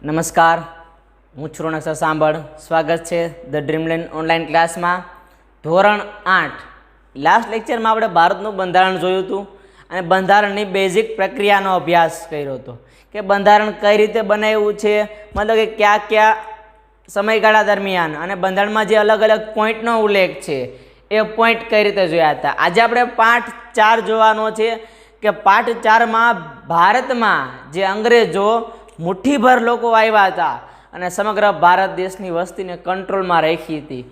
નમસ્કાર, હું છું રોનક સાંભળ. સ્વાગત છે ધ ડ્રીમલેન્ડ ઓનલાઈન ક્લાસમાં. ધોરણ 8 લાસ્ટ લેક્ચરમાં આપણે ભારતનું બંધારણ જોયું હતું અને બંધારણની બેઝિક પ્રક્રિયાનો અભ્યાસ કર્યો હતો કે બંધારણ કઈ રીતે બનાવ્યું છે, મતલબ કે કયા કયા સમયગાળા દરમિયાન અને બંધારણમાં જે અલગ અલગ પોઈન્ટનો ઉલ્લેખ છે એ પોઈન્ટ કઈ રીતે જોયા હતા. આજે આપણે પાઠ 4 જોવાનો છે કે પાઠ 4માં ભારતમાં જે અંગ્રેજો મુઠ્ઠીભર લોકો આવ્યા હતા અને સમગ્ર ભારત દેશની વસ્તીને કંટ્રોલમાં રાખી હતી,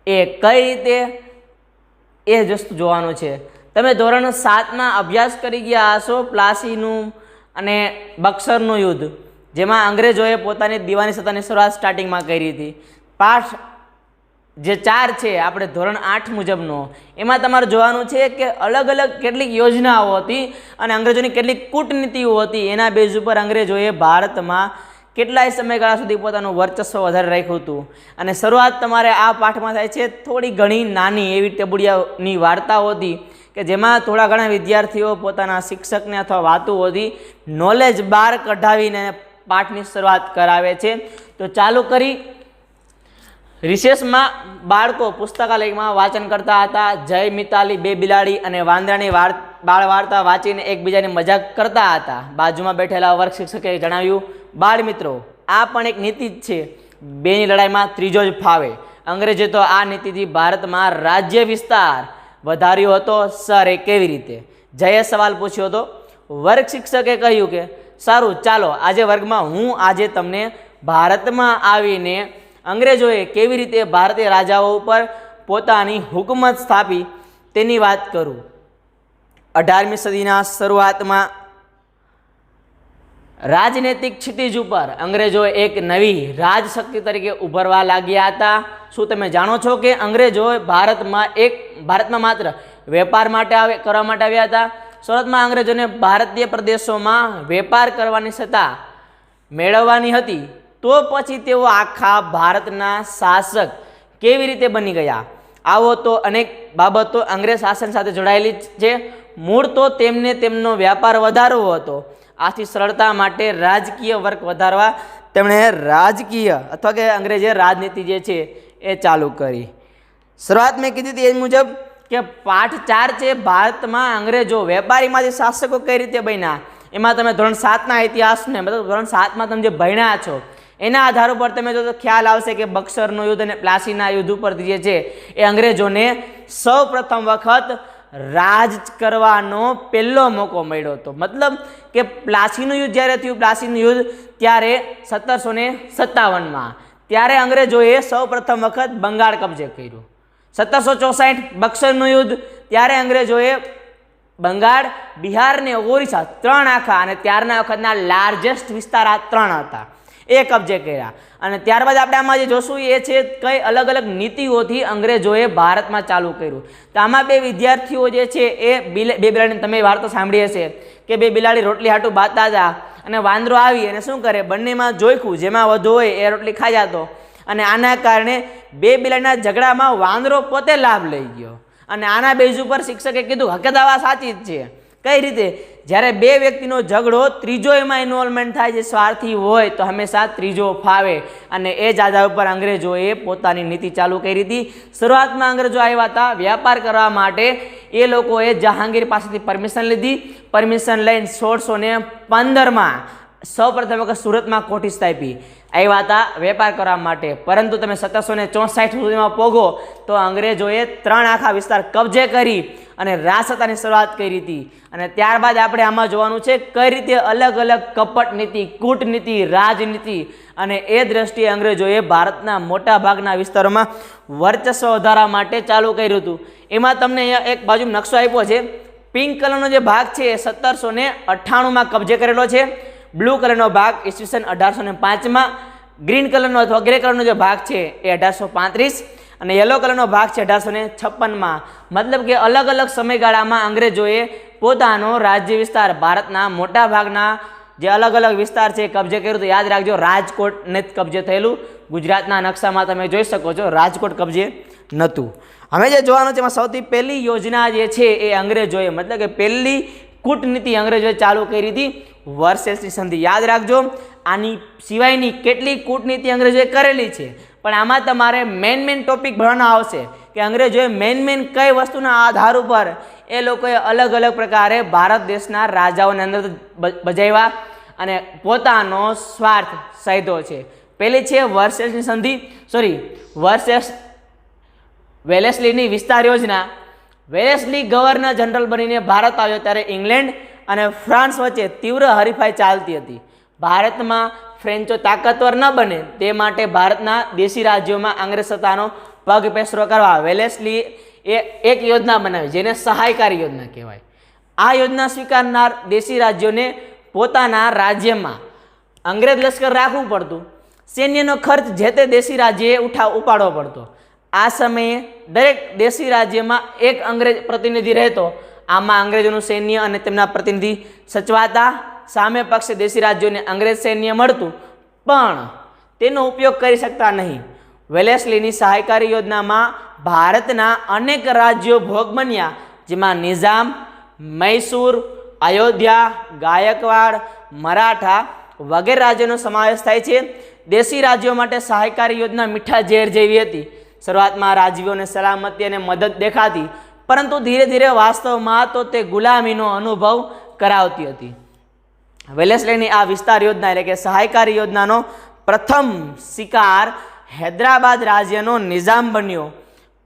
એ કઈ રીતે એ જ વસ્તુ જોવાનું છે. તમે ધોરણ 7માં અભ્યાસ કરી ગયા હશો પ્લાસીનું અને બક્સરનું યુદ્ધ, જેમાં અંગ્રેજોએ પોતાની દીવાની સત્તાની શરૂઆત સ્ટાર્ટિંગમાં કરી હતી. પાઠ જે 4 છે આપણે ધોરણ 8 મુજબનો, એમાં તમારે જોવાનું છે કે અલગ અલગ કેટલીક યોજનાઓ હતી અને અંગ્રેજોની કેટલીક કૂટનીતિઓ હતી. એના બેઝ ઉપર અંગ્રેજોએ ભારતમાં કેટલાય સમયગાળા સુધી પોતાનું વર્ચસ્વ વધારે રાખ્યું હતું. અને શરૂઆત તમારે આ પાઠમાં થાય છે થોડી ઘણી નાની એવી ટેબુડિયાની વાર્તાઓ હતી કે જેમાં થોડા ઘણા વિદ્યાર્થીઓ પોતાના શિક્ષકને અથવા વાતુઓથી નોલેજ બહાર કઢાવીને પાઠની શરૂઆત કરાવે છે. તો ચાલુ કરી. રિસેસમાં બાળકો પુસ્તકાલયમાં વાંચન કરતા હતા. જય મિતાલી, બે બિલાડી અને વાંદરાની બાળ વાર્તા વાંચીને એકબીજાની મજાક કરતા હતા. બાજુમાં બેઠેલા વર્ગ શિક્ષકે જણાવ્યું, બાળ મિત્રો, આ પણ એક નીતિ જ છે, બેની લડાઈમાં ત્રીજો જ ફાવે. અંગ્રેજે તો આ નીતિથી ભારતમાં રાજ્ય વિસ્તાર વધાર્યો હતો. સર, એ કેવી રીતે? જયે સવાલ પૂછ્યો હતો. વર્ગ શિક્ષકે કહ્યું કે સારું, ચાલો આજે વર્ગમાં હું આજે તમને ભારતમાં આવીને અંગ્રેજોએ કેવી રીતે ભારતીય રાજાઓ ઉપર પોતાની હુકુમત સ્થાપી તેની વાત કરું. 18મી સદીના શરૂઆતમાં રાજનૈતિક ક્ષિતિજ ઉપર અંગ્રેજો એક નવી રાજશક્તિ તરીકે ઉભરવા લાગ્યા હતા. શું તમે જાણો છો કે અંગ્રેજો ભારતમાં માત્ર વેપાર માટે કરવા માટે આવ્યા હતા? શરૂઆતમાં અંગ્રેજોને ભારતીય પ્રદેશોમાં વેપાર કરવાની સત્તા મેળવવાની હતી. તો પછી તેઓ આખા ભારતના શાસક કેવી રીતે બની ગયા? આવો તો અનેક બાબતો અંગ્રેજ શાસન સાથે જોડાયેલી છે. મૂળ તો તેમને તેમનો વ્યાપાર વધારવો હતો. આથી સરળતા માટે રાજકીય વર્ક વધારવા તેમણે રાજકીય અથવા કે અંગ્રેજે રાજનીતિ જે છે એ ચાલુ કરી. શરૂઆત મેં કીધી હતી એ મુજબ કે પાઠ 4 છે ભારતમાં અંગ્રેજો વેપારીમાંથી શાસકો કઈ રીતે બન્યા. એમાં તમે ધોરણ 7ના ઇતિહાસને મતલબ ધોરણ 7માં તમે જે ભણ્યા છો એના આધાર ઉપર તમે જો તો ખ્યાલ આવશે કે બક્સરનું યુદ્ધ અને પ્લાસીના યુદ્ધ ઉપરથી જે છે એ અંગ્રેજોને સૌ પ્રથમ વખત રાજ કરવાનો પહેલો મોકો મળ્યો હતો. મતલબ કે પ્લાસીનું યુદ્ધ જ્યારે થયું, પ્લાસીનું યુદ્ધ ત્યારે 1757માં, ત્યારે અંગ્રેજોએ સૌ પ્રથમ વખત બંગાળ કબજે કર્યું. 1764 બક્સરનું યુદ્ધ, ત્યારે અંગ્રેજોએ બંગાળ, બિહાર ને ઓરિસ્સા 3 આખા અને ત્યારના વખતના લાર્જેસ્ટ વિસ્તાર આ 3 હતા એ કબજે કર્યા. અને ત્યારબાદ આપણે આમાં જે જોશું એ છે કઈ અલગ અલગ નીતિઓથી અંગ્રેજોએ ભારતમાં ચાલુ કર્યું. તો આમાં બે વિદ્યાર્થીઓ જે છે એ બે બિલાડીની તમે વાર્તા સાંભળી હશે કે બે બિલાડી રોટલી હાટું બાંધતા હતા અને વાંદરો આવી અને શું કરે, બંનેમાં જોઈખું જેમાં વધુ હોય એ રોટલી ખાઈ જતો. અને આના કારણે બે બિલાડીના ઝઘડામાં વાંદરો પોતે લાભ લઈ ગયો. અને આના બેઝ ઉપર શિક્ષકે કીધું હકીકત આ સાચી જ છે. કઈ રીતે? જ્યારે બે વ્યક્તિનો ઝઘડો ત્રીજો એમાં ઇન્વોલ્વમેન્ટ થાય છે, સ્વાર્થી હોય, તો હંમેશા ત્રીજો ફાવે. અને એ જ આધાર ઉપર અંગ્રેજોએ પોતાની નીતિ ચાલુ કરી હતી. શરૂઆતમાં અંગ્રેજો આવ્યા હતા વ્યાપાર કરવા માટે. એ લોકોએ જહાંગીર પાસેથી પરમિશન લીધી. પરમિશન લઈને 1615માં સૌ પ્રથમ વખત સુરતમાં કોઠી સ્થાપી આવ્યા હતા વેપાર કરવા માટે. પરંતુ તમે 1764 સુધીમાં પોગો તો અંગ્રેજોએ 3 આખા વિસ્તાર કબજે કરી અને રાજસત્તાની શરૂઆત કરી હતી. અને ત્યારબાદ આપણે આમાં જોવાનું છે કઈ રીતે અલગ અલગ કપટ નીતિ, કૂટનીતિ, રાજનીતિ અને એ દ્રષ્ટિએ અંગ્રેજોએ ભારતના મોટા ભાગના વિસ્તારોમાં વર્ચસ્વ વધારવા માટે ચાલુ કર્યું હતું. એમાં તમને અહીંયા એક બાજુ નકશો આપ્યો છે. પિંક કલરનો જે ભાગ છે એ 1798માં કબજે કરેલો છે. બ્લુ કલરનો ભાગ ઈસવીસન 1805માં, ગ્રીન કલરનો અથવા ગ્રે કલરનો જે ભાગ છે એ 1835 અને યલો કલરનો ભાગ છે 1856માં. મતલબ કે અલગ અલગ સમયગાળામાં અંગ્રેજોએ પોતાનો રાજ્ય વિસ્તાર ભારતના મોટા ભાગના જે અલગ અલગ વિસ્તાર છે કબજે કર્યું. તો યાદ રાખજો, રાજકોટને જ કબજે થયેલું. ગુજરાતના નકશામાં તમે જોઈ શકો છો રાજકોટ કબજે નહોતું. હવે જે જોવાનું છે એમાં સૌથી પહેલી યોજના જે છે એ અંગ્રેજોએ મતલબ કે પહેલી કૂટનીતિ અંગ્રેજોએ ચાલુ કરી હતી વર્સેસની સંધિ. યાદ રાખજો, આની સિવાયની કેટલી કૂટનીતિ અંગ્રેજોએ કરેલી છે, પણ આમાં તમારે મેન ટોપિક ભણવાનો આવશે કે અંગ્રેજોએ મેન કઈ વસ્તુના આધાર ઉપર એ લોકોએ અલગ અલગ પ્રકારે ભારત દેશના રાજાઓને અંદર બજાવ્યા અને પોતાનો સ્વાર્થ સાધ્યો છે. પહેલી છે વર્સેસની સંધિ, વેલેસ્લીની વિસ્તાર યોજના. વેલેસ્લી ગવર્નર જનરલ બનીને ભારત આવ્યો ત્યારે ઇંગ્લેન્ડ અને ફ્રાન્સ વચ્ચે તીવ્ર હરીફાઈ ચાલતી હતી. ભારતમાં ફ્રેન્ચો તાકાતવર ન બને તે માટે ભારતના દેશી રાજ્યોમાં અંગ્રેજ સત્તાનો પગ પેસરો કરવા વેલેસ્લી એક યોજના બનાવી જેને સહાયકારી યોજના કહેવાય. આ યોજના સ્વીકારનાર દેશી રાજ્યોને પોતાના રાજ્યમાં અંગ્રેજ લશ્કર રાખવું પડતું. સૈન્યનો ખર્ચ જે તે દેશી રાજ્યએ ઉપાડવો પડતો. આ સમયે દરેક દેશી રાજ્યમાં એક અંગ્રેજ પ્રતિનિધિ રહેતો. આમાં અંગ્રેજોનું સૈન્ય અને તેમના પ્રતિનિધિ સચવાતા. સામે પક્ષે દેશી રાજ્યોને અંગ્રેજ સૈન્ય મળતું પણ તેનો ઉપયોગ કરી શકતા નહીં. વેલેસ્લીની સહાયકારી યોજનામાં ભારતના અનેક રાજ્યો ભોગ બન્યા, જેમાં નિઝામ, મૈસૂર, અયોધ્યા, ગાયકવાડ, મરાઠા વગેરે રાજ્યોનો સમાવેશ થાય છે. દેશી રાજ્યો માટે સહાયકારી યોજના મીઠા ઝેર જેવી હતી. શરૂઆતમાં રાજવીઓને સલામતી અને મદદ દેખાતી, પરંતુ ધીરે ધીરે વાસ્તવમાં તો તે ગુલામીનો અનુભવ કરાવતી હતી. વેલેસ્લીની આ વિસ્તાર યોજના એટલે કે સહાયકારી યોજનાનો પ્રથમ શિકાર હૈદરાબાદ રાજ્યનો નિઝામ બન્યો.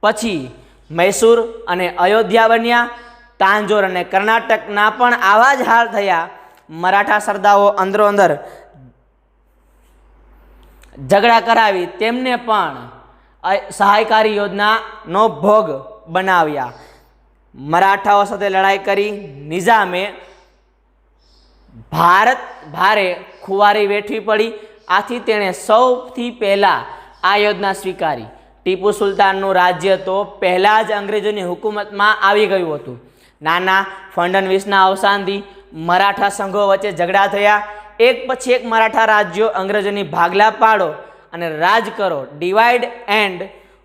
પછી મૈસૂર અને અયોધ્યા બન્યા. તાંજોર અને કર્ણાટકના પણ આવા જ હાલ થયા. મરાઠા સરદારો અંદરો અંદર ઝઘડા કરાવી તેમને પણ સહાયકારી યોજનાનો ભોગ બનાવ્યા. મરાઠાઓ સાથે લડાઈ કરી નિઝામે ભારે ખુવારી વેઠવી પડી. આથી તેણે સૌથી પહેલાં આ યોજના સ્વીકારી. ટીપુ સુલતાનનું રાજ્ય તો પહેલાં જ અંગ્રેજોની હુકુમતમાં આવી ગયું હતું. નાના ફડણવીસના અવસાનથી મરાઠા સંઘો વચ્ચે ઝઘડા થયા. એક પછી એક મરાઠા રાજ્યો અંગ્રેજોની ભાગલા પાડો અને રાજ કરો, ડિવાઇડ એન્ડ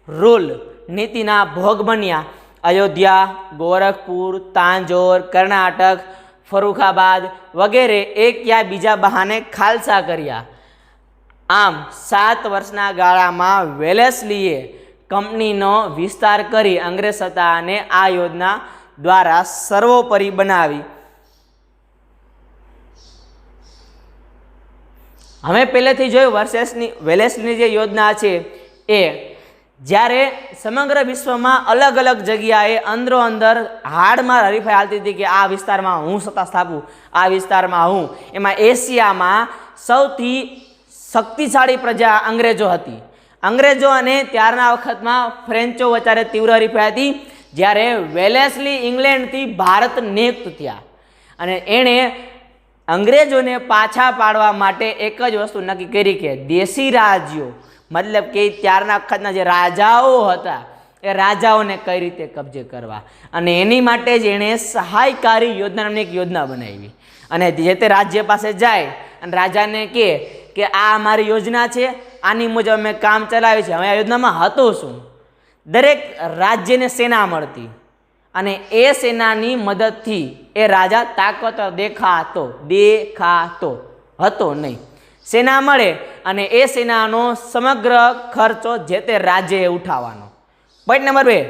રૂલ નીતિના ભોગ બન્યા. અયોધ્યા, ગોરખપુર, તાંજોર, કર્ણાટક, ફરુખાબાદ વગેરે એક યા બીજા બહાને ખાલસા કર્યા. આમ 7 વર્ષના ગાળામાં વેલેસ્લીએ કંપનીનો વિસ્તાર કરી અંગ્રેજ સત્તાને આ યોજના દ્વારા સર્વોપરી બનાવી. હવે પહેલેથી જોયું વેલેસ્લીની જે યોજના છે એ જ્યારે સમગ્ર વિશ્વમાં અલગ અલગ જગ્યાએ અંદરો અંદર હાડમાં હરીફાઈ હાલતી હતી કે આ વિસ્તારમાં હું સત્તા સ્થાપું, આ વિસ્તારમાં હું. એમાં એશિયામાં સૌથી શક્તિશાળી પ્રજા અંગ્રેજો હતી. અંગ્રેજો અને ત્યારના વખતમાં ફ્રેન્ચો વચ્ચે તીવ્ર હરીફાઈ હતી. જ્યારે વેલેસ્લી ઇંગ્લેન્ડથી ભારત નિયુક્ત થયા અને એણે અંગ્રેજોને પાછા પાડવા માટે એક જ વસ્તુ નક્કી કરી કે દેશી રાજ્યો મતલબ કે ત્યારના વખતના જે રાજાઓ હતા એ રાજાઓને કઈ રીતે કબજે કરવા, અને એની માટે જ એણે સહાયકારી યોજના નામની એક યોજના બનાવી. અને જે તે રાજ્ય પાસે જાય અને રાજાને કહે કે આ અમારી યોજના છે, આની મુજબ અમે કામ ચલાવ્યું છે. હવે આ યોજનામાં હતું શું? દરેક રાજ્યને સેના મળતી અને એ સેનાની મદદથી એ રાજા તાકાતવર દેખાતો હતો નહીં. સેના મળે અને એ સેનાનો સમગ્ર ખર્ચો જે તે રાજ્યએ ઉઠાવવાનો. પોઈન્ટ નંબર 2,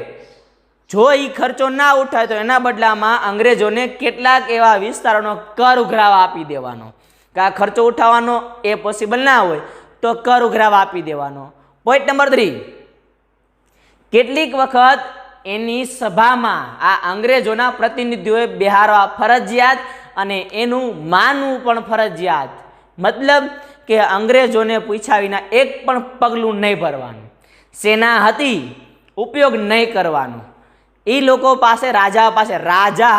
જો એ ખર્ચો ના ઉઠાય તો એના બદલામાં અંગ્રેજોને કેટલાક એવા વિસ્તારોનો કર ઉઘરાવા આપી દેવાનો. કે આ ખર્ચો ઉઠાવવાનો એ પોસિબલ ના હોય તો કર ઉઘરાવા આપી દેવાનો. પોઈન્ટ નંબર 3, કેટલીક વખત એની સભામાં આ અંગ્રેજોના પ્રતિનિધિઓએ બેહારવા ફરજિયાત અને એનું માનવું પણ ફરજિયાત. મતલબ કે અંગ્રેજોને પૂછ્યા વિના એક પણ પગલું નહીં ભરવાનું. સેના હતી, ઉપયોગ નહીં કરવાનો. એ લોકો પાસે રાજા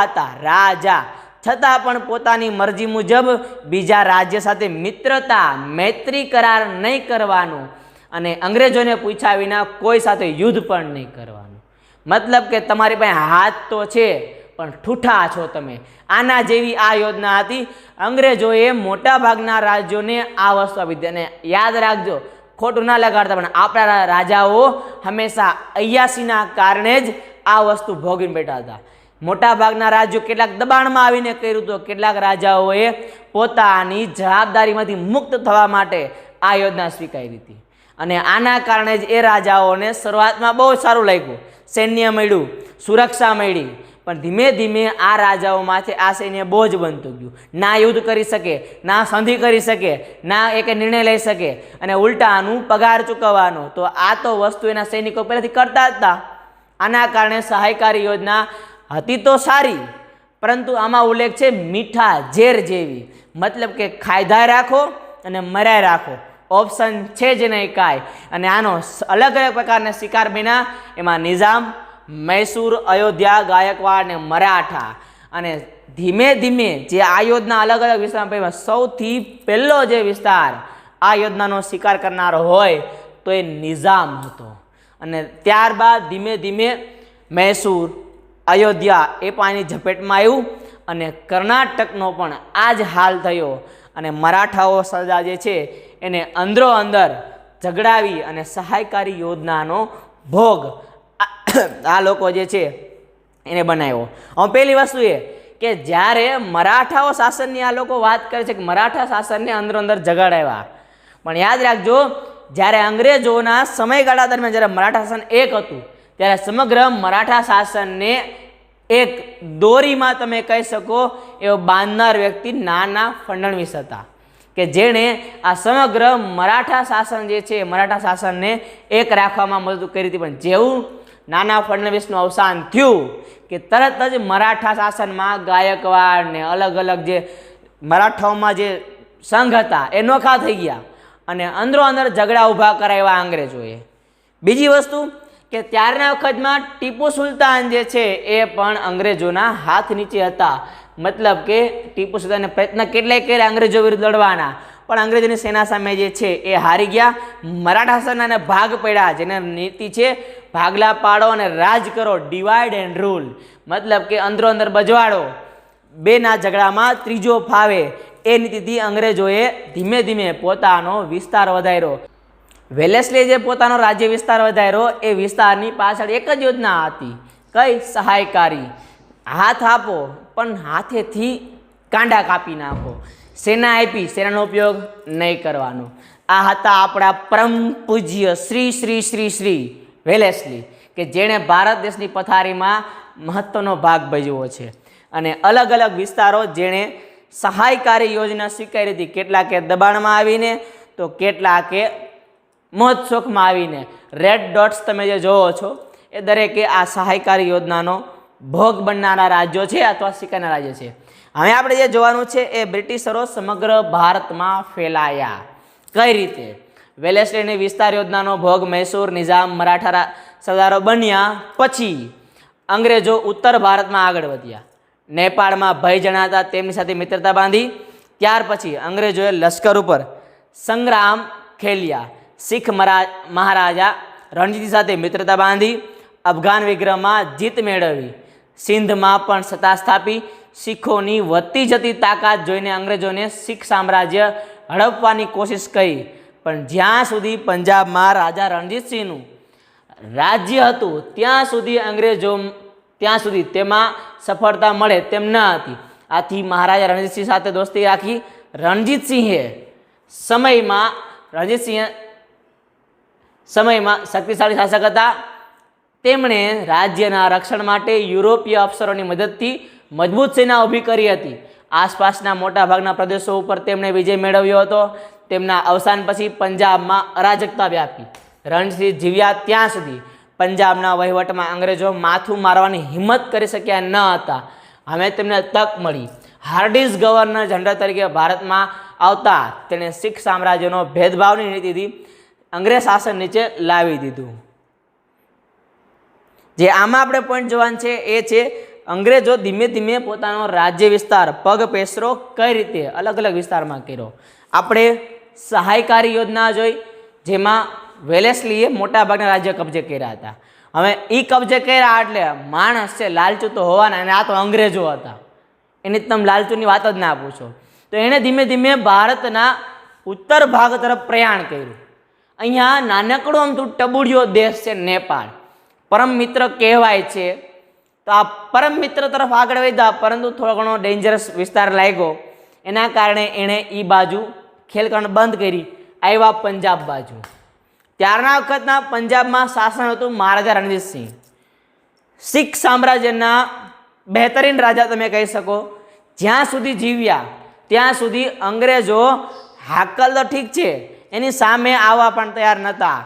હતા, રાજા છતાં પણ પોતાની મરજી મુજબ બીજા રાજ્ય સાથે મૈત્રી કરાર નહીં કરવાનું અને અંગ્રેજોને પૂછ્યા વિના કોઈ સાથે યુદ્ધ પણ નહીં કરવાનું. મતલબ કે તમારી પાસે હાથ તો છે પણ ઠૂઠા છો તમે. આના જેવી આ યોજના હતી. અંગ્રેજોએ મોટા ભાગના રાજ્યોને આ વસ્તુ આપી હતી. અને યાદ રાખજો, ખોટું ના લગાડતા, પણ આપણા રાજાઓ હંમેશા અય્યાસીના કારણે જ આ વસ્તુ ભોગવીને બેઠા હતા. મોટાભાગના રાજ્યો કેટલાક દબાણમાં આવીને કર્યું તો કેટલાક રાજાઓએ પોતાની જવાબદારીમાંથી મુક્ત થવા માટે આ યોજના સ્વીકારી હતી અને આના કારણે જ એ રાજાઓને શરૂઆતમાં બહુ સારું લાગ્યું, સૈન્ય મળ્યું, સુરક્ષા મળી, પણ ધીમે ધીમે આ રાજાઓમાંથી આ સૈન્ય બોજ બનતું ગયું, ના યુદ્ધ કરી શકે, ના સંધિ કરી શકે, ના એક નિર્ણય લઈ શકે અને ઉલટાનું પગાર ચૂકવવાનો, તો આ તો વસ્તુ એના સૈનિકો પહેલાથી કરતા જ હતા. આના કારણે સહાયકારી યોજના હતી તો સારી, પરંતુ આમાં ઉલ્લેખ છે મીઠા ઝેર જેવી, મતલબ કે ખાયદાય રાખો અને મરાય રાખો, ઓપ્શન છે જ નહીં કાંઈ. અને આનો અલગ અલગ પ્રકારના શિકાર બન્યા, એમાં નિઝામ, મૈસૂર, અયોધ્યા, ગાયકવાડ ને મરાઠા. અને ધીમે ધીમે જે આ યોજના અલગ અલગ વિસ્તારમાં સૌથી પહેલો જે વિસ્તાર આ યોજનાનો શિકાર કરનારો હોય તો એ નિઝામ હતો. અને ત્યારબાદ ધીમે ધીમે મૈસૂર, અયોધ્યા એ પાણી ઝપેટમાં આવ્યું અને કર્ણાટકનો પણ આ જ હાલ થયો. અને મરાઠાઓ સરદાર જે છે એને અંદરો અંદર ઝઘડાવી અને સહાયકારી યોજનાનો ભોગ આ લોકો જે છે એને બનાવ્યો. હવે પહેલી વસ્તુ એ કે જ્યારે મરાઠાઓ શાસનની આ લોકો વાત કરે છે કે મરાઠા શાસનને અંદરો અંદર જગાડાવ્યા, પણ યાદ રાખજો જ્યારે અંગ્રેજોના સમયગાળા દરમિયાન જ્યારે મરાઠા શાસન એક હતું ત્યારે સમગ્ર મરાઠા શાસનને એક દોરીમાં તમે કહી શકો એવો બાંધનાર વ્યક્તિ નાના ફડણવીસ હતા કે જેણે આ સમગ્ર મરાઠા શાસન જે છે મરાઠા શાસનને એક રાખવામાં મદદ કરી હતી. પણ જેવું નાના ફડણવીસનું અવસાન થયું કે તરત જ મરાઠા શાસનમાં ગાયકવાડ ને અલગ અલગ જે મરાઠાઓમાં જે સંઘ હતા એ નોખા થઈ ગયા અને અંદરો અંદર ઝઘડા ઊભા કરાવ્યા અંગ્રેજોએ. બીજી વસ્તુ કે ત્યારના વખતમાં ટીપુ સુલતાન જે છે એ પણ અંગ્રેજોના હાથ નીચે હતા, મતલબ કે ટીપુ સુલતાને પ્રયત્ન કેટલાય કર્યા અંગ્રેજો વિરુદ્ધ લડવાના, પણ અંગ્રેજોની સેના સામે જે છે એ હારી ગયા. મરાઠા શાસનને ભાગ પડ્યા, જેને નીતિ છે ભાગલા પાડો અને રાજ કરો, ડિવાઈડ એન્ડ રૂલ, મતલબ કે અંદરો અંદર બજવાડો, બેના ઝઘડામાં ત્રીજો ફાવે, એ નીતિથી અંગ્રેજોએ ધીમે ધીમે પોતાનો વિસ્તાર વધાર્યો. વેલેસ્લીએ જે પોતાનો રાજ્ય વિસ્તાર વધાર્યો એ વિસ્તારની પાછળ એક જ યોજના હતી, કઈ? સહાયકારી. હાથ આપો પણ હાથેથી કાંડા કાપી નાખો. સેના આપી, સેનાનો ઉપયોગ નહીં કરવાનો. આ હતા આપણા પરમ પૂજ્ય શ્રી શ્રી શ્રી શ્રી વેલેસ્લી કે જેણે ભારત દેશની પથારીમાં મહત્વનો ભાગ ભજવ્યો છે. અને અલગ અલગ વિસ્તારો જેણે સહાયકારી યોજના સ્વીકારી હતી, કેટલાકે દબાણમાં આવીને તો કેટલાકે મોજશોખમાં આવીને. રેડ ડોટ્સ તમે જે જોવો છો એ દરેકે આ સહાયકારી યોજનાનો ભોગ બનનારા રાજ્યો છે અથવા શિકારના રાજ્ય છે. હવે આપણે જે જોવાનું છે એ બ્રિટિશરો સમગ્ર ભારતમાં ફેલાયા કઈ રીતે. વેલેસ્લીની વિસ્તાર યોજનાનો ભોગ મૈસૂર, નિઝામ, મરાઠા સરદારો બન્યા પછી અંગ્રેજો ઉત્તર ભારતમાં આગળ વધ્યા. નેપાળમાં ભય જણાતા તેમની સાથે મિત્રતા બાંધી. ત્યાર પછી અંગ્રેજોએ લશ્કર ઉપર સંગ્રામ ખેલ્યા. શીખ મહારાજા રણજીત સાથે મિત્રતા બાંધી. અફઘાન વિગ્રહમાં જીત મેળવી. સિંધમાં પણ સત્તા સ્થાપી. શીખોની વધતી જતી તાકાત જોઈને અંગ્રેજોને શીખ સામ્રાજ્ય હડપવાની કોશિશ કરી, પણ જ્યાં સુધી પંજાબમાં રાજા રણજીતસિંહનું રાજ્ય હતું ત્યાં સુધી અંગ્રેજો તેમાં સફળતા મળે તેમ ન હતી. આથી મહારાજા રણજીતસિંહ સાથે દોસ્તી રાખી. રણજીતસિંહે સમયમાં શક્તિશાળી શાસક હતા. તેમણે રાજ્યના રક્ષણ માટે યુરોપીય અફસરોની મદદથી મજબૂત સેના ઊભી કરી હતી. આસપાસના મોટાભાગના પ્રદેશો ઉપર તેમણે વિજય મેળવ્યો હતો. તેમના અવસાન પછી પંજાબમાં અરાજકતા વ્યાપી. રણજીત જીવ્યા ત્યાં સુધી પંજાબના વહીવટમાં અંગ્રેજો માથું મારવાની હિંમત કરી શક્યા ન હતા. હવે તેમને તક મળી. હાર્ડિસ ગવર્નર જનરલ તરીકે ભારતમાં આવતા તેણે શીખ સામ્રાજ્યનો ભેદભાવની નીતિથી અંગ્રેજ શાસન નીચે લાવી દીધું. જે આમાં આપણે પોઈન્ટ જોવાનું છે એ છે અંગ્રેજો ધીમે ધીમે પોતાનો રાજ્ય વિસ્તાર પગ પેસરો કઈ રીતે અલગ અલગ વિસ્તારમાં કર્યો. આપણે સહાયકારી યોજના જોઈ જેમાં વેલેસ્લીએ મોટાભાગના રાજ્ય કબજે કર્યા હતા. હવે એ કબજે કર્યા એટલે માણસ છે લાલચુ તો હોવાના, અને આ તો અંગ્રેજો હતા, એની તમે લાલચુની વાત જ ના પૂછો. તો એણે ધીમે ધીમે ભારતના ઉત્તર ભાગ તરફ પ્રયાણ કર્યું. અહીંયા નાનકડો આમ તો ટબુડિયો દેશ છે નેપાળ, પરમ મિત્ર કહેવાય છે. તો આ પરમ મિત્ર તરફ આગળ વધ્યા, પરંતુ થોડો ઘણો ડેન્જરસ વિસ્તાર લાગ્યો, એના કારણે એણે એ બાજુ ખેલકરણ બંધ કરી, આવ્યા પંજાબ બાજુ. ત્યારના વખતના પંજાબમાં શાસન હતું મહારાજા રણજીતસિંહ, શીખ સામ્રાજ્યના બહેતરીન રાજા તમે કહી શકો. જ્યાં સુધી જીવ્યા ત્યાં સુધી અંગ્રેજો હાકલ તો ઠીક છે, એની સામે આવવા પણ તૈયાર નહોતા.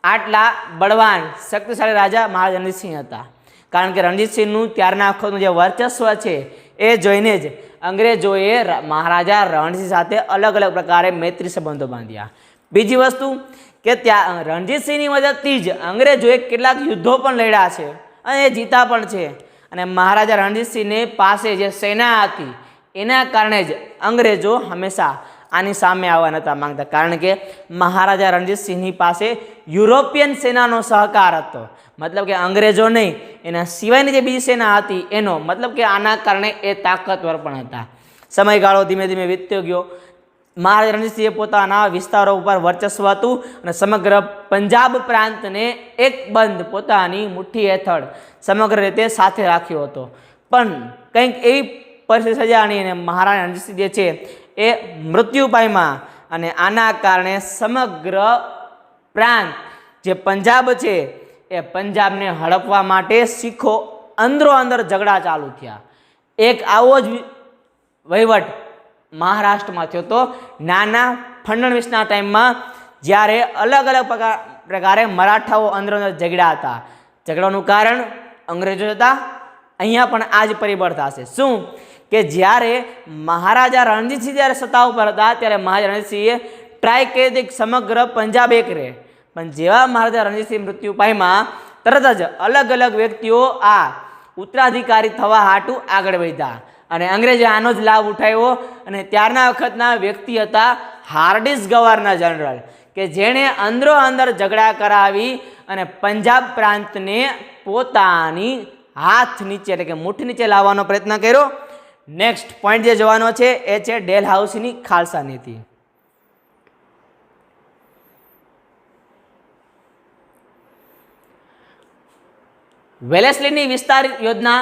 આટલા બળવાન શક્તિશાળી રાજા મહારાજા રણજીતસિંહ હતા. કારણ કે રણજીતસિંહનું ત્યારના વખતનું જે વર્ચસ્વ છે એ જોઈને જ અંગ્રેજોએ મહારાજા રણજીત સાથે અલગ અલગ પ્રકારે મૈત્રી સંબંધો બાંધ્યા. બીજી વસ્તુ કે ત્યાં રણજીતસિંહની મદદથી જ અંગ્રેજોએ કેટલાક યુદ્ધો પણ લડ્યા છે અને એ જીતા પણ છે. અને મહારાજા રણજીતસિંહની પાસે જે સેના હતી એના કારણે જ અંગ્રેજો હંમેશા આની સામે આવવા નહોતા માંગતા. કારણ કે મહારાજા રણજીતસિંહની પાસે યુરોપિયન સેનાનો સહકાર હતો, મતલબ કે અંગ્રેજો નહીં, એના સિવાયની જે બીજી સેના હતી એનો, મતલબ કે આના કારણે એ તાકાતવર પણ હતા. સમયગાળો ધીમે ધીમે વીતતો ગયો. મહારાજા રણજીતસિંહે પોતાના વિસ્તારો ઉપર વર્ચસ્વ હતું અને સમગ્ર પંજાબ પ્રાંતને એક બંધ પોતાની મુઠ્ઠી હેઠળ સમગ્ર રીતે સાથે રાખ્યો હતો. પણ કંઈક એવી પરિસ્થિતિ સર્જાણી અને મહારાજા રણજીતસિંહ જે છે એ મૃત્યુ પામ્યા અને આના કારણે સમગ્ર પ્રાંત જે પંજાબ છે એ પંજાબને હડપવા માટે શીખો અંદરો અંદર ઝઘડા ચાલુ થયા. એક આવો જ વહીવટ મહારાષ્ટ્રમાં થયો હતો નાના ફડણવીસના ટાઈમમાં, જ્યારે અલગ અલગ પ્રકારે મરાઠાઓ અંદરો અંદર ઝઘડા હતા. ઝઘડાનું કારણ અંગ્રેજો હતા. અહીંયા પણ આ જ પરિબળ થશે. શું કે જ્યારે મહારાજા રણજીતસિંહ જ્યારે સત્તા ઉપર હતા ત્યારે મહારાજા રણજીતસિંહે ટ્રાય કરી હતી સમગ્ર પંજાબ એક રહે, પણ જેવા મહારાજા રણજીતસિંહ મૃત્યુ પામ્યા તરત જ અલગ અલગ વ્યક્તિઓ આ ઉત્તરાધિકારી થવા હાટું આગળ વધ્યા અને અંગ્રેજે આનો જ લાભ ઉઠાવ્યો. અને ત્યારના વખતના વ્યક્તિ હતા હાર્ડિસ ગવર્નર જનરલ, કે જેણે અંદરો અંદર ઝઘડા કરાવી અને પંજાબ પ્રાંતને પોતાની હાથ નીચે એટલે કે મુઠ્ઠી નીચે લાવવાનો પ્રયત્ન કર્યો. નેક્સ્ટ પોઈન્ટ જે જોવાનો છે એ છે ડેલહાઉસીની ખાલસા નીતિ. વેલેસ્લીની વિસ્તાર યોજના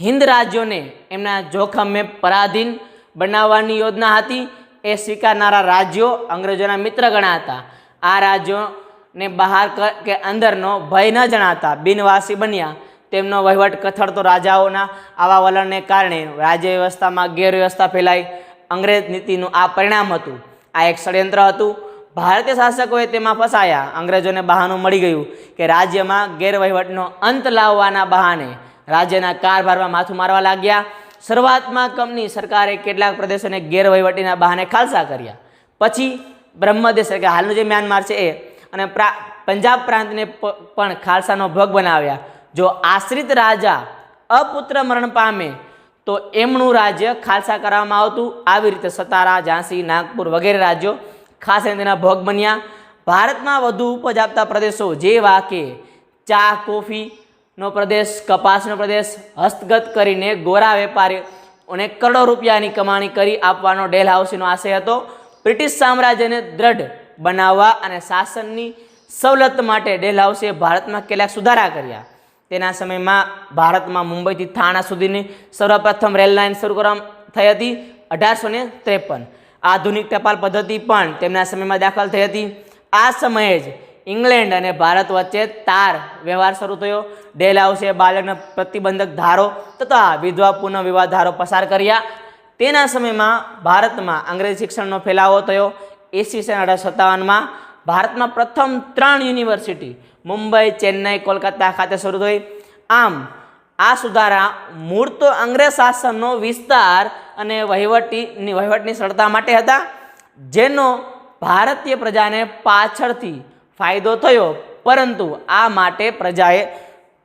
હિન્દ રાજ્યોને એમના જોખમે પરાધીન બનાવવાની યોજના હતી. એ સ્વીકારનારા રાજ્યો અંગ્રેજોના મિત્ર ગણાતા. આ રાજ્યોને બહાર કે અંદરનો ભય ન જણાતા બિનવાસી બન્યા. તેમનો વહીવટ કથળતો રાજાઓના આવા વલણને કારણે રાજ્ય વ્યવસ્થામાં ગેરવ્યવસ્થા ફેલાઈ. અંગ્રેજ નીતિનું આ પરિણામ હતું. આ એક ષડયંત્ર હતું. ભારતીય શાસકોએ તેમાં ફસાયા. અંગ્રેજોને બહાનું મળી ગયું કે રાજ્યમાં ગેરવહીવટનો અંત લાવવાના બહાને રાજ્યના કારભારમાં માથું મારવા લાગ્યા. શરૂઆતમાં કંપની સરકારે કેટલાક પ્રદેશોને ગેરવહીવટીના બહાને ખાલસા કર્યા. પછી બ્રહ્મદેશ એટલે કે હાલનું જે મ્યાનમાર છે એ અને પંજાબ પ્રાંતને પણ ખાલસાનો ભોગ બનાવ્યા. જો આશ્રિત રાજા અપુત્ર મરણ પામે તો એમનું રાજ્ય ખાલસા કરવામાં આવતું. આવી રીતે સતારા, ઝાંસી, નાગપુર વગેરે રાજ્યો ખાસ તેના ભોગ બન્યા. ભારતમાં વધુ ઉપજ આપતા પ્રદેશો જેવા કે ચા, કોફીનો પ્રદેશ, કપાસનો પ્રદેશ હસ્તગત કરીને ગોરા વેપારીઓને કરોડો રૂપિયાની કમાણી કરી આપવાનો ડેલહાઉસીનો આશય હતો. બ્રિટિશ સામ્રાજ્યને દ્રઢ બનાવવા અને શાસનની સવલત માટે ડેલહાઉસીએ ભારતમાં કેટલાક સુધારા કર્યા. તેના સમયમાં ભારતમાં મુંબઈથી થાણા સુધીની સર્વપ્રથમ રેલ લાઇન શરૂ કરવામાં થઈ હતી 1853. આધુનિક ટપાલ પદ્ધતિ પણ તેમના સમયમાં દાખલ થઈ હતી. આ સમયે જ ઇંગ્લેન્ડ અને ભારત વચ્ચે તાર વ્યવહાર શરૂ થયો. ડેલહાઉસીએ બાળકના પ્રતિબંધક ધારો તથા વિધવા પુનઃ વિવાહ ધારો પસાર કર્યા. તેના સમયમાં ભારતમાં અંગ્રેજી શિક્ષણનો ફેલાવો થયો. ઈસવીસન 1857માં ભારતમાં પ્રથમ 3 યુનિવર્સિટી મુંબઈ, ચેન્નઈ, કોલકાતા ખાતે શરૂ થઈ. આમ આ સુધારા મૂળ તો અંગ્રેજ શાસનનો વિસ્તાર અને વહીવટની સરળતા માટે હતા, જેનો ભારતીય પ્રજાને પાછળથી ફાયદો થયો, પરંતુ આ માટે પ્રજાએ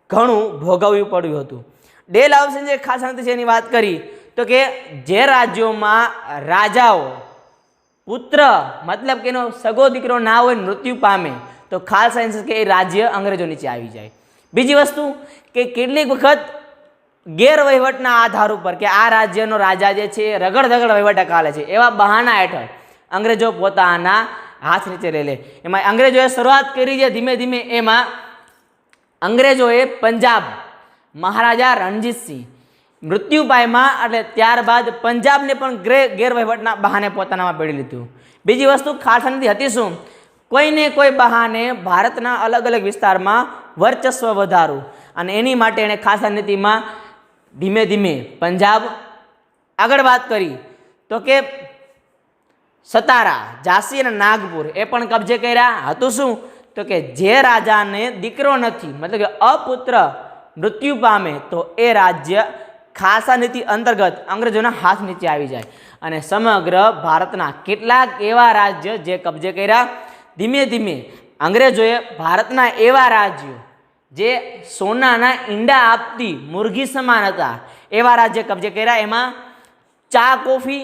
ઘણું ભોગવવું પડ્યું હતું. ડેલહાઉસીની જે ખાસ નીતિ છે એની વાત કરી તો કે જે રાજ્યોમાં રાજાઓ પુત્ર મતલબ કે એનો સગો દીકરો ના હોય, મૃત્યુ પામે, તો ખાલસા એન્સ કે એ રાજ્ય અંગ્રેજો નીચે આવી જાય. બીજી વસ્તુ કે કેટલીક વખત ગેરવહીવટના આધાર ઉપર કે આ રાજ્યનો રાજા જે છે એ રગડ વહીવટ કાલે છે, એવા બહાના હેઠળ અંગ્રેજો પોતાના હાથ નીચે લઈ લે. એમાં અંગ્રેજોએ શરૂઆત કરી છે ધીમે ધીમે. એમાં અંગ્રેજોએ પંજાબ મહારાજા રણજીતસિંહ મૃત્યુ પામ્યા, એટલે ત્યારબાદ પંજાબને પણ ગેરવહીવટના બહાને પોતાનામાં પેળી લીધું. બીજી વસ્તુ ખાલસા નીતિ હતી શું? કોઈને કોઈ બહાને ભારતના અલગ અલગ વિસ્તારમાં વર્ચસ્વ વધારવું, અને એની માટે એણે ખાલસા નીતિમાં ધીમે ધીમે પંજાબ, આગળ વાત કરી તો કે સતારા, ઝાંસી અને નાગપુર એ પણ કબજે કર્યા. હતું શું? તો કે જે રાજાને દીકરો નથી, મતલબ કે અપુત્ર મૃત્યુ પામે તો એ રાજ્ય ખાલસા નીતિ અંતર્ગત અંગ્રેજોના હાથ નીચે આવી જાય. અને સમગ્ર ભારતના કેટલાક એવા રાજ્ય જે કબજે કર્યા. ધીમે ધીમે અંગ્રેજોએ ભારતના એવા રાજ્યો જે સોનાના ઈંડા આપતી મુરઘી સમાન હતા એવા રાજ્ય કબજે કર્યા. એમાં ચા, કોફી,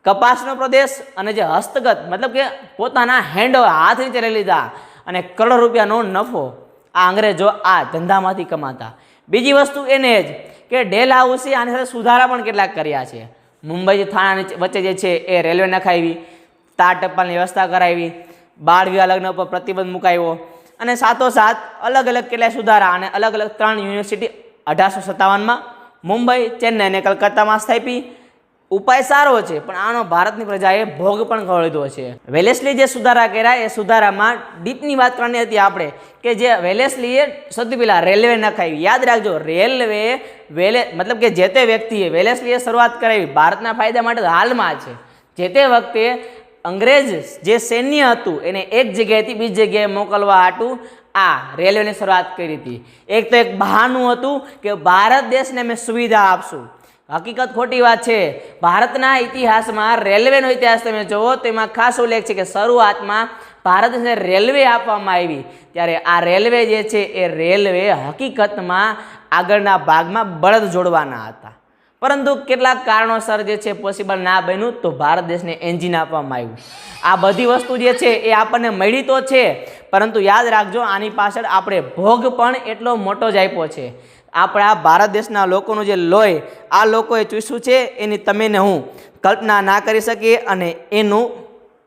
કપાસનો પ્રદેશ અને જે હસ્તગત મતલબ કે પોતાના હેન્ડ હાથ નીચે લઈ લીધા, અને કરોડો રૂપિયાનો નફો આ અંગ્રેજો આ ધંધામાંથી કમાતા. બીજી વસ્તુ એને જ કે ડેલ હાઉસે આની સાથે સુધારા પણ કેટલાક કર્યા છે. મુંબઈ થાણા વચ્ચે જે છે એ રેલવે નખાવી, તાર ટપાલની વ્યવસ્થા કરાવી, બાળ વિવાહ લગ્ન ઉપર પ્રતિબંધ મુકાયો, અને સાથોસાથ અલગ અલગ કેટલાય સુધારા અને અલગ અલગ 3 યુનિવર્સિટી 1857માં મુંબઈ, ચેન્નઈ અને કલકત્તામાં સ્થાપી. ઉપાય સારો છે, પણ આનો ભારતની પ્રજાએ ભોગ પણ ખવો લીધો છે. વેલેસ્લી જે સુધારા કર્યા એ સુધારામાં ડીપની વાત કરવાની હતી આપણે, કે જે વેલેસ્લીએ સૌથી પહેલા રેલવે નખાવી. યાદ રાખજો, મતલબ કે જે તે વ્યક્તિએ વેલેસ્લીએ શરૂઆત કરાવી ભારતના ફાયદા માટે હાલમાં છે. જે તે વખતે અંગ્રેજ જે સૈન્ય હતું એને એક જગ્યાએથી બીજી જગ્યાએ મોકલવા હાટું આ રેલવેની શરૂઆત કરી હતી. એક તો એક બહાનું હતું કે ભારત દેશને અમે સુવિધા આપશું. હકીકત ખોટી વાત છે. ભારતના ઇતિહાસમાં રેલવેનો ઇતિહાસ તમે જુઓ તો એમાં ખાસ ઉલ્લેખ છે કે શરૂઆતમાં ભારત દેશને રેલવે આપવામાં આવી, ત્યારે આ રેલવે જે છે એ રેલવે હકીકતમાં આગળના ભાગમાં બળદ જોડવાના હતા, પરંતુ કેટલાક કારણોસર જે છે પોસિબલ ના બન્યું, તો ભારત દેશને એન્જિન આપવામાં આવ્યું. આ બધી વસ્તુ જે છે એ આપણને મળી તો છે, પરંતુ યાદ રાખજો આની પાછળ આપણે ભોગ પણ એટલો મોટો જ આપ્યો છે. આપણા ભારત દેશના લોકોનું જે લોહી આ લોકોએ ચૂસ્યું છે એની તમે ને હું કલ્પના ના કરી શકીએ, અને એનું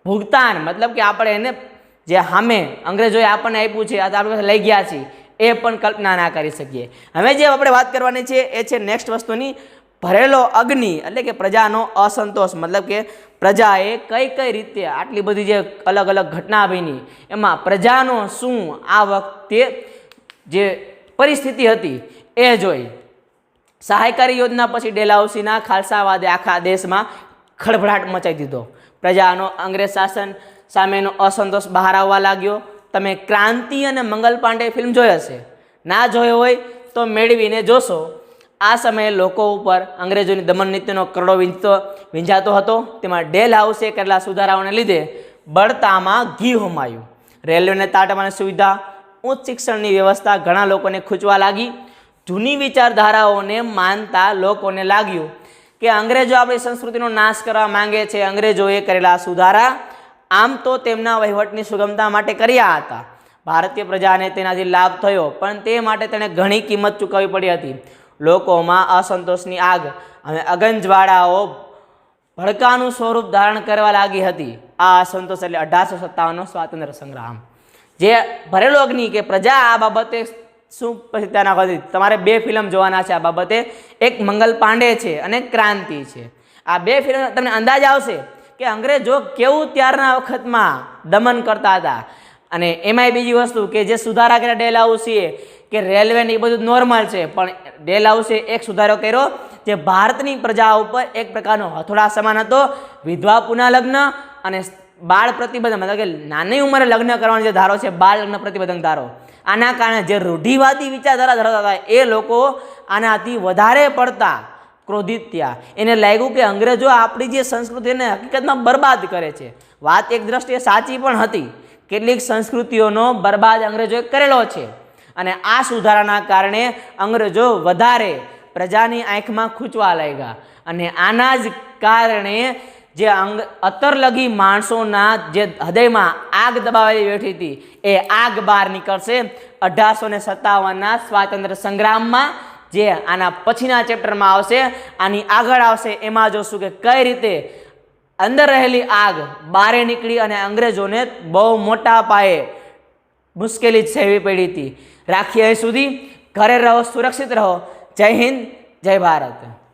ભુગતાન મતલબ કે આપણે એને જે સામે અંગ્રેજોએ આપણને આપ્યું છે, આપણે પાસે લઈ ગયા છીએ, એ પણ કલ્પના ના કરી શકીએ. હવે જે આપણે વાત કરવાની છે એ છે નેક્સ્ટ વસ્તુની, ભરેલો અગ્નિ, એટલે કે પ્રજાનો અસંતોષ. મતલબ કે પ્રજાએ કઈ કઈ રીતે આટલી બધી જે અલગ અલગ ઘટના બની એમાં પ્રજાનો શું આ વખતે જે પરિસ્થિતિ હતી એ જોઈ. સહાયકારી યોજના પછી ડેલહાઉસીના ખાલસાવાદે આખા દેશમાં ખળભળાટ મચાવી દીધો. પ્રજાનો અંગ્રેજ શાસન સામેનો અસંતોષ બહાર આવવા લાગ્યો. તમે ક્રાંતિ અને મંગલ પાંડે ફિલ્મ જોઈ હશે, ના જોયો હોય તો મેળવીને જોશો. આ સમયે લોકો ઉપર અંગ્રેજોની દમન નીતિનો કરડો વીંજાતો હતો. તેમાં ડેલહાઉસે કરેલા સુધારાઓને લીધે બળતામાં ઘી હોમાયું. રેલવેને તાટવાની સુવિધા, ઉચ્ચ શિક્ષણની વ્યવસ્થા ઘણા લોકોને ખૂંચવા લાગી. જૂની વિચારધારાઓને માનતા લોકોને લાગ્યું કે અંગ્રેજો આપણી સંસ્કૃતિનો નાશ કરવા માંગે છે. અંગ્રેજોએ કરેલા સુધારા આમ તો તેમના વહીવટની સુગમતા માટે કર્યા હતા. ભારતીય પ્રજાને તેનાથી લાભ થયો, પણ તે માટે તેણે ઘણી કિંમત ચૂકવવી પડી હતી. લોકોમાં અસંતોષની આગ અને અગનજવાળાઓ ભડકાનું સ્વરૂપ ધારણ કરવા લાગી હતી. આ અસંતોષ એટલે 1857નો સ્વાતંત્ર્ય સંગ્રામ. જે ભરેલો અગ્નિ કે પ્રજા આ બાબતે શું પ્રતિક્રિયા નાખવી. તમારે 2 ફિલ્મ જોવાના છે આ બાબતે, એક મંગલ પાંડે છે અને ક્રાંતિ છે. આ 2 ફિલ્મ તમને અંદાજ આવશે કે અંગ્રેજો કેવું ત્યારના વખતમાં દમન કરતા હતા. અને એમાંય બીજી વસ્તુ કે જે સુધારા કર્યા ડેલહાઉસીએ કે રેલવે ને એ બધું નોર્મલ છે, પણ ડેલહાઉસે એક સુધારો કર્યો જે ભારતની પ્રજા ઉપર એક પ્રકારનો હથોડા સમાન હતો. વિધવા પુનઃ લગ્ન અને બાળ પ્રતિબંધ, મતલબ કે નાની ઉંમરે લગ્ન કરવાનો જે ધારો છે, બાળ લગ્ન પ્રતિબંધક ધારો. આના કારણે જે રૂઢિવાદી વિચારધારા ધરાવતા હતા એ લોકો આનાથી વધારે પડતા ક્રોધિત થયા. એને લાગ્યું કે અંગ્રેજો આપણી જે સંસ્કૃતિને હકીકતમાં બરબાદ કરે છે. વાત એક દ્રષ્ટિએ સાચી પણ હતી, કેટલીક સંસ્કૃતિઓનો બરબાદ અંગ્રેજોએ કરેલો છે, અને આ સુધારાના કારણે અંગ્રેજો વધારે પ્રજાની આંખમાં ખૂંચવા લાગ્યા. અને આના જ કારણે જે અતરલગી માણસોના જે હૃદયમાં આગ દબાવેલી બેઠી હતી એ આગ બહાર નીકળશે 1857ના સ્વાતંત્ર્ય સંગ્રામમાં, જે આના પછીના ચેપ્ટરમાં આવશે. આની આગળ આવશે એમાં જોશું કે કઈ રીતે અંદર રહેલી આગ બહાર નીકળી અને અંગ્રેજોને બહુ મોટા પાયે મુશ્કેલી સહેવી પડી હતી. રાખીએ અહીં સુધી. ઘરે રહો, સુરક્ષિત રહો. જય હિન્દ, જય ભારત.